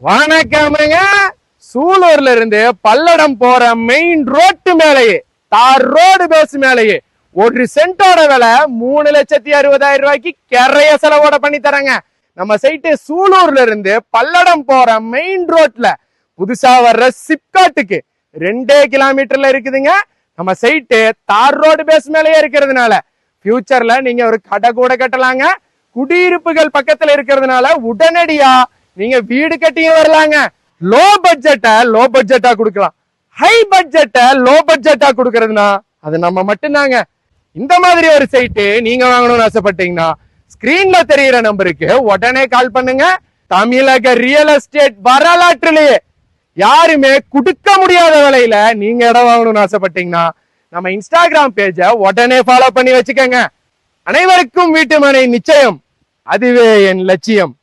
வணக்கமுங்க. சூலூர்ல இருந்து பல்லடம் போற மெயின் ரோட்டு மேலேயே, தார் ரோடு பேஸ் மேலேயே ஒரு சென்டோட விலை 3,60,000 ரூபாய்க்கு கரைய செலவோட பண்ணி தரங்க. நம்ம சைட்டு சூலூர்ல இருந்து பல்லடம் போற மெயின் ரோட்ல புதுசா வர்ற சிப்காட்டுக்கு 2 கிலோமீட்டர்ல இருக்குதுங்க. நம்ம சைட்டு தார் ரோடு பேஸ் மேலேயே இருக்கிறதுனால ஃபியூச்சர்ல நீங்க ஒரு கடை கூட கட்டலாங்க. குடியிருப்புகள் பக்கத்துல இருக்கிறதுனால உடனடியா நீங்க வீடு கட்டியும் வரலாங்க. லோ பட்ஜெட்டா கொடுக்கலாம், ஹை பட்ஜெட்டை லோ பட்ஜெட்டா கொடுக்கறதுனா அது நம்ம மட்டும்தாங்க. இந்த மாதிரி ஒரு சைட்டு நீங்க வாங்கணும்னு ஆசைப்பட்டீங்கன்னா ஸ்கிரீன்ல தெரியிற நம்பருக்கு உடனே கால் பண்ணுங்க. தமிழக ரியல் எஸ்டேட் வரலாற்றிலேயே யாருமே கொடுக்க முடியாத விலையில நீங்க இடம் வாங்கணும்னு ஆசைப்பட்டீங்கன்னா நம்ம இன்ஸ்டாகிராம் பேஜ உடனே ஃபாலோ பண்ணி வச்சுக்கோங்க. அனைவருக்கும் வீட்டு மனை நிச்சயம், அதுவே என் லட்சியம்.